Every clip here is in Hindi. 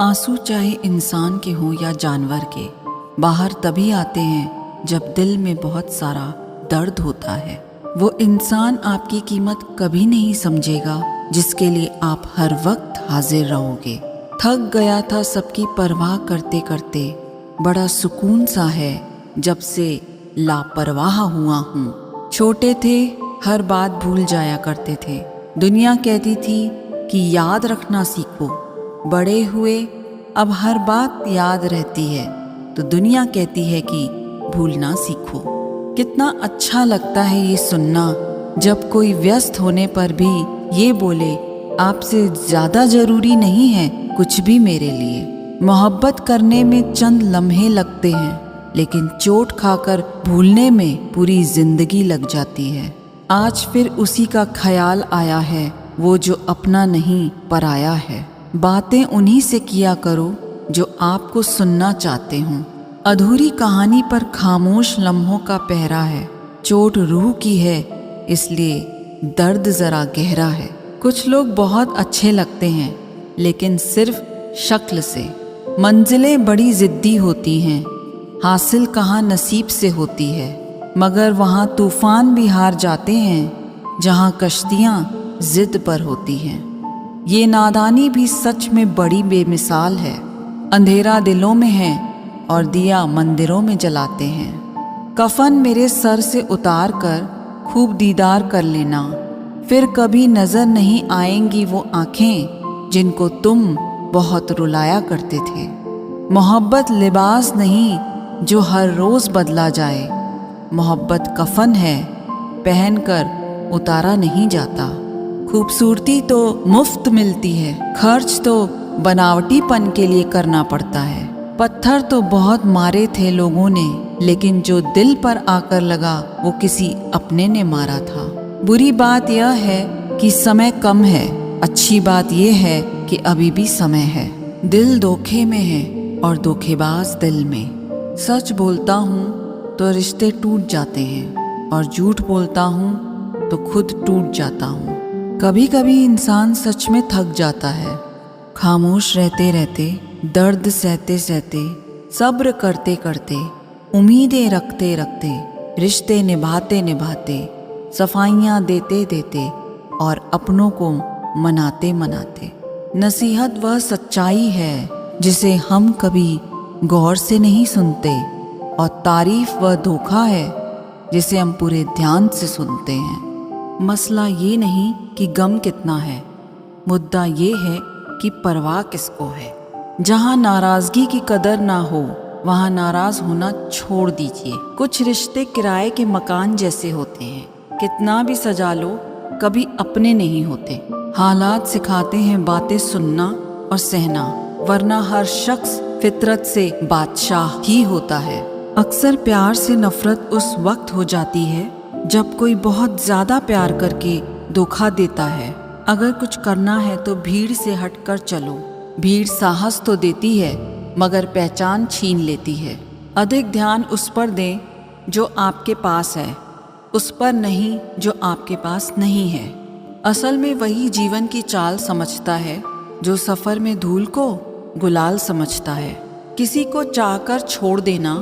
आंसू चाहे इंसान के हों या जानवर के, बाहर तभी आते हैं जब दिल में बहुत सारा दर्द होता है। वो इंसान आपकी कीमत कभी नहीं समझेगा जिसके लिए आप हर वक्त हाजिर रहोगे। थक गया था सबकी परवाह करते करते, बड़ा सुकून सा है जब से लापरवाह हुआ हूँ। छोटे थे हर बात भूल जाया करते थे, दुनिया कहती थी कि याद रखना सीखो। बड़े हुए अब हर बात याद रहती है तो दुनिया कहती है कि भूलना सीखो। कितना अच्छा लगता है ये सुनना जब कोई व्यस्त होने पर भी ये बोले, आपसे ज़्यादा ज़रूरी नहीं है कुछ भी मेरे लिए। मोहब्बत करने में चंद लम्हे लगते हैं, लेकिन चोट खाकर भूलने में पूरी जिंदगी लग जाती है। आज फिर उसी का ख्याल आया है, वो जो अपना नहीं पराया है। बातें उन्हीं से किया करो जो आपको सुनना चाहते हों। अधूरी कहानी पर खामोश लम्हों का पहरा है। चोट रूह की है इसलिए दर्द ज़रा गहरा है। कुछ लोग बहुत अच्छे लगते हैं लेकिन सिर्फ शक्ल से। मंजिलें बड़ी ज़िद्दी होती हैं, हासिल कहाँ नसीब से होती है। मगर वहाँ तूफ़ान भी हार जाते हैं जहाँ कश्तियाँ ज़िद पर होती हैं। ये नादानी भी सच में बड़ी बेमिसाल है। अंधेरा दिलों में है और दिया मंदिरों में जलाते हैं। कफन मेरे सर से उतार कर खूब दीदार कर लेना, फिर कभी नज़र नहीं आएंगी वो आँखें जिनको तुम बहुत रुलाया करते थे। मोहब्बत लिबास नहीं जो हर रोज़ बदला जाए, मोहब्बत कफन है पहनकर उतारा नहीं जाता। खूबसूरती तो मुफ्त मिलती है, खर्च तो बनावटीपन के लिए करना पड़ता है। पत्थर तो बहुत मारे थे लोगों ने, लेकिन जो दिल पर आकर लगा वो किसी अपने ने मारा था। बुरी बात यह है कि समय कम है, अच्छी बात यह है कि अभी भी समय है। दिल धोखे में है और धोखेबाज दिल में। सच बोलता हूँ तो रिश्ते टूट जाते हैं और झूठ बोलता हूँ तो खुद टूट जाता हूँ। कभी कभी इंसान सच में थक जाता है, खामोश रहते रहते, दर्द सहते सहते, सब्र करते करते, उम्मीदें रखते रखते, रिश्ते निभाते निभाते, सफाइयाँ देते देते और अपनों को मनाते मनाते। नसीहत वह सच्चाई है जिसे हम कभी गौर से नहीं सुनते, और तारीफ वह धोखा है जिसे हम पूरे ध्यान से सुनते हैं। मसला ये नहीं कि गम कितना है, मुद्दा ये है कि परवाह किसको है। जहाँ नाराज़गी की कदर ना हो वहाँ नाराज़ होना छोड़ दीजिए। कुछ रिश्ते किराए के मकान जैसे होते हैं, कितना भी सजा लो कभी अपने नहीं होते। हालात सिखाते हैं बातें सुनना और सहना, वरना हर शख्स फितरत से बादशाह ही होता है। अक्सर प्यार से नफरत उस वक्त हो जाती है जब कोई बहुत ज़्यादा प्यार करके धोखा देता है। अगर कुछ करना है तो भीड़ से हटकर चलो। भीड़ साहस तो देती है मगर पहचान छीन लेती है। अधिक ध्यान उस पर दें जो आपके पास है, उस पर नहीं जो आपके पास नहीं है। असल में वही जीवन की चाल समझता है जो सफ़र में धूल को गुलाल समझता है। किसी को चाहकर छोड़ देना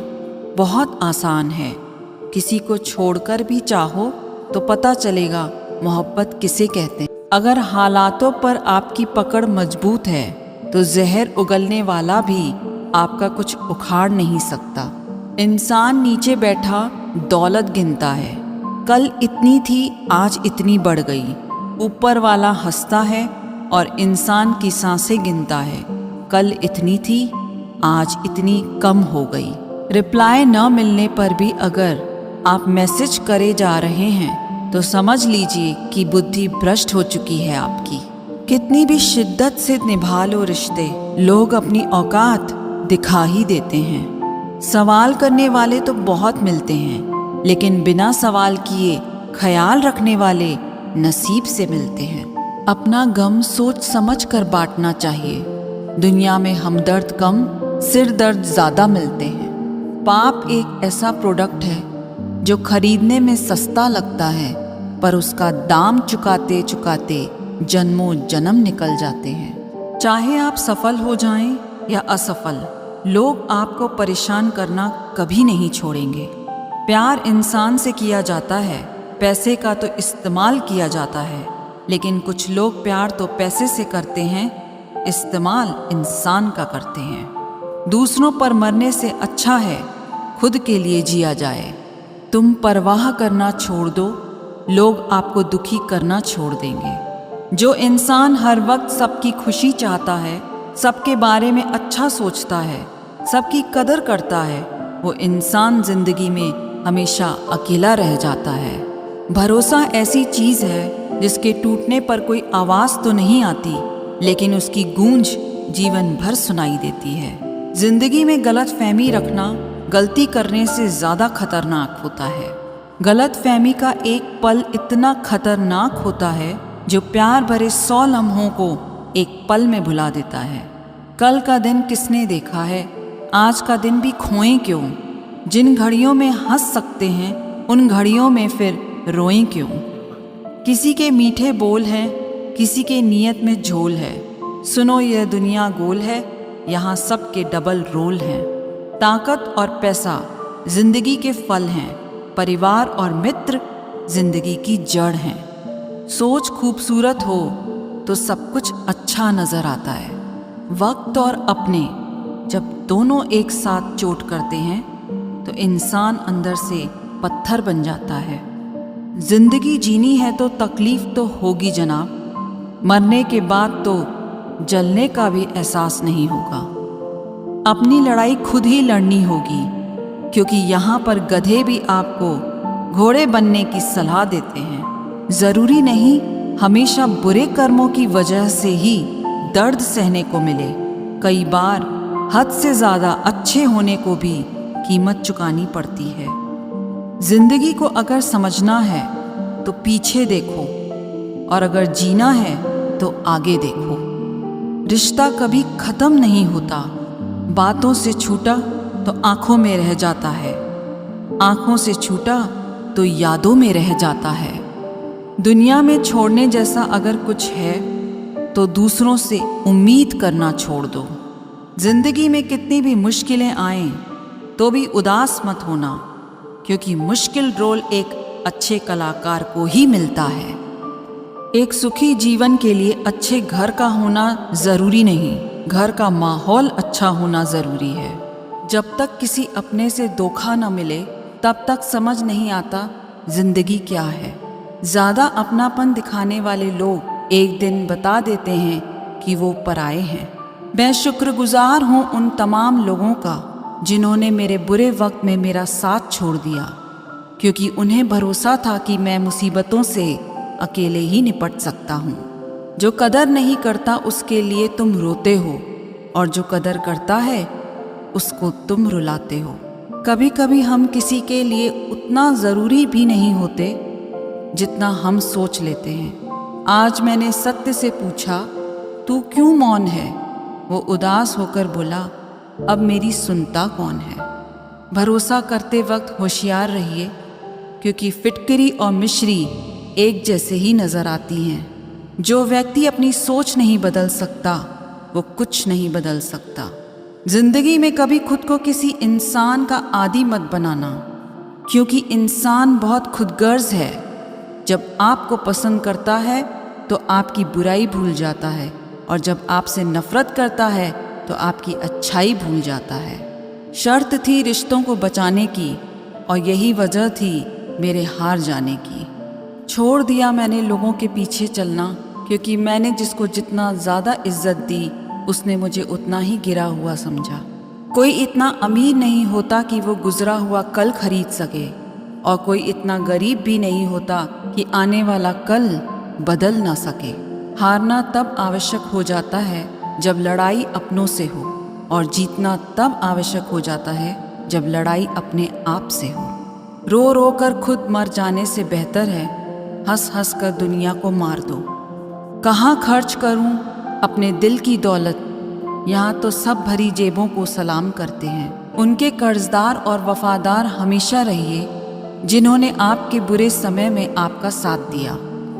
बहुत आसान है, किसी को छोड़कर भी चाहो तो पता चलेगा मोहब्बत किसे कहते हैं। अगर हालातों पर आपकी पकड़ मजबूत है तो जहर उगलने वाला भी आपका कुछ उखाड़ नहीं सकता। इंसान नीचे बैठा दौलत गिनता है, कल इतनी थी आज इतनी बढ़ गई। ऊपर वाला हंसता है और इंसान की सांसें गिनता है, कल इतनी थी आज इतनी कम हो गई। रिप्लाई न मिलने पर भी अगर आप मैसेज करे जा रहे हैं तो समझ लीजिए कि बुद्धि भ्रष्ट हो चुकी है आपकी। कितनी भी शिद्दत से निभा लो रिश्ते, लोग अपनी औकात दिखा ही देते हैं। सवाल करने वाले तो बहुत मिलते हैं, लेकिन बिना सवाल किए ख्याल रखने वाले नसीब से मिलते हैं। अपना गम सोच समझ कर बांटना चाहिए। दुनिया में हमदर्द कम, सिर दर्द ज़्यादा मिलते हैं। पाप एक ऐसा प्रोडक्ट है जो खरीदने में सस्ता लगता है, पर उसका दाम चुकाते चुकाते जन्मों जन्म निकल जाते हैं। चाहे आप सफल हो जाएं या असफल, लोग आपको परेशान करना कभी नहीं छोड़ेंगे। प्यार इंसान से किया जाता है, पैसे का तो इस्तेमाल किया जाता है, लेकिन कुछ लोग प्यार तो पैसे से करते हैं, इस्तेमाल इंसान का करते हैं। दूसरों पर मरने से अच्छा है खुद के लिए जिया जाए। तुम परवाह करना छोड़ दो, लोग आपको दुखी करना छोड़ देंगे। जो इंसान हर वक्त सबकी खुशी चाहता है, सबके बारे में अच्छा सोचता है, सबकी कदर करता है, वो इंसान जिंदगी में हमेशा अकेला रह जाता है। भरोसा ऐसी चीज़ है जिसके टूटने पर कोई आवाज़ तो नहीं आती, लेकिन उसकी गूंज जीवन भर सुनाई देती है। जिंदगी में गलत फहमी रखना गलती करने से ज़्यादा खतरनाक होता है। गलत फहमी का एक पल इतना खतरनाक होता है जो प्यार भरे 100 लम्हों को एक पल में भुला देता है। कल का दिन किसने देखा है, आज का दिन भी खोएं क्यों। जिन घड़ियों में हंस सकते हैं उन घड़ियों में फिर रोएं क्यों। किसी के मीठे बोल हैं, किसी के नियत में झोल है। सुनो यह दुनिया गोल है, यहाँ सबके डबल रोल हैं। ताकत और पैसा जिंदगी के फल हैं, परिवार और मित्र जिंदगी की जड़ हैं। सोच खूबसूरत हो तो सब कुछ अच्छा नजर आता है। वक्त और अपने जब दोनों एक साथ चोट करते हैं तो इंसान अंदर से पत्थर बन जाता है। जिंदगी जीनी है तो तकलीफ तो होगी जनाब, मरने के बाद तो जलने का भी एहसास नहीं होगा। अपनी लड़ाई खुद ही लड़नी होगी, क्योंकि यहाँ पर गधे भी आपको घोड़े बनने की सलाह देते हैं। जरूरी नहीं हमेशा बुरे कर्मों की वजह से ही दर्द सहने को मिले। कई बार हद से ज्यादा अच्छे होने को भी कीमत चुकानी पड़ती है। जिंदगी को अगर समझना है तो पीछे देखो, और अगर जीना है तो आगे देखो। रिश्ता कभी खत्म नहीं होता, बातों से छूटा तो आंखों में रह जाता है, आंखों से छूटा तो यादों में रह जाता है। दुनिया में छोड़ने जैसा अगर कुछ है तो दूसरों से उम्मीद करना छोड़ दो। जिंदगी में कितनी भी मुश्किलें आएं तो भी उदास मत होना, क्योंकि मुश्किल रोल एक अच्छे कलाकार को ही मिलता है। एक सुखी जीवन के लिए अच्छे घर का होना जरूरी नहीं, घर का माहौल अच्छा होना जरूरी है। जब तक किसी अपने से धोखा न मिले तब तक समझ नहीं आता जिंदगी क्या है। ज्यादा अपनापन दिखाने वाले लोग एक दिन बता देते हैं कि वो पराए हैं। मैं शुक्रगुजार हूँ उन तमाम लोगों का जिन्होंने मेरे बुरे वक्त में मेरा साथ छोड़ दिया, क्योंकि उन्हें भरोसा था कि मैं मुसीबतों से अकेले ही निपट सकता हूँ। जो कदर नहीं करता उसके लिए तुम रोते हो, और जो कदर करता है उसको तुम रुलाते हो। कभी कभी हम किसी के लिए उतना ज़रूरी भी नहीं होते जितना हम सोच लेते हैं। आज मैंने सत्य से पूछा, तू क्यों मौन है? वो उदास होकर बोला, अब मेरी सुनता कौन है? भरोसा करते वक्त होशियार रहिए, क्योंकि फिटकरी और मिश्री एक जैसे ही नज़र आती हैं। जो व्यक्ति अपनी सोच नहीं बदल सकता वो कुछ नहीं बदल सकता। जिंदगी में कभी खुद को किसी इंसान का आदी मत बनाना, क्योंकि इंसान बहुत खुदगर्ज है। जब आपको पसंद करता है तो आपकी बुराई भूल जाता है, और जब आपसे नफरत करता है तो आपकी अच्छाई भूल जाता है। शर्त थी रिश्तों को बचाने की, और यही वजह थी मेरे हार जाने की। छोड़ दिया मैंने लोगों के पीछे चलना, क्योंकि मैंने जिसको जितना ज़्यादा इज्जत दी उसने मुझे उतना ही गिरा हुआ समझा। कोई इतना अमीर नहीं होता कि वो गुजरा हुआ कल खरीद सके, और कोई इतना गरीब भी नहीं होता कि आने वाला कल बदल ना सके। हारना तब आवश्यक हो जाता है जब लड़ाई अपनों से हो, और जीतना तब आवश्यक हो जाता है जब लड़ाई अपने आप से हो। रो रो कर खुद मर जाने से बेहतर है हंस हंस कर दुनिया को मार दो। कहाँ खर्च करूं अपने दिल की दौलत, यहाँ तो सब भरी जेबों को सलाम करते हैं। उनके कर्जदार और वफादार हमेशा रहिए जिन्होंने आपके बुरे समय में आपका साथ दिया।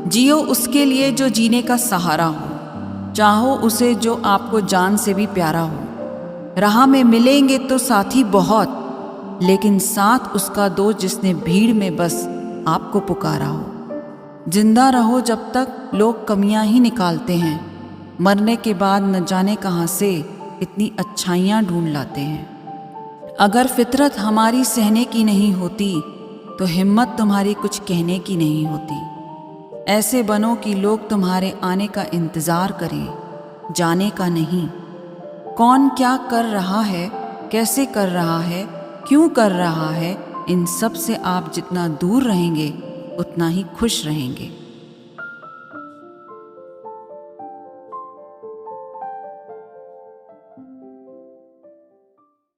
जियो उसके लिए जो जीने का सहारा हो, चाहो उसे जो आपको जान से भी प्यारा हो। राह में मिलेंगे तो साथी बहुत, लेकिन साथ उसका दो जिसने भीड़ में बस आपको पुकारा हो। जिंदा रहो जब तक लोग कमियां ही निकालते हैं, मरने के बाद न जाने कहाँ से इतनी अच्छाइयाँ ढूंढ लाते हैं। अगर फितरत हमारी सहने की नहीं होती तो हिम्मत तुम्हारी कुछ कहने की नहीं होती। ऐसे बनो कि लोग तुम्हारे आने का इंतज़ार करें, जाने का नहीं। कौन क्या कर रहा है, कैसे कर रहा है, क्यों कर रहा है, इन सब से आप जितना दूर रहेंगे उतना ही खुश रहेंगे।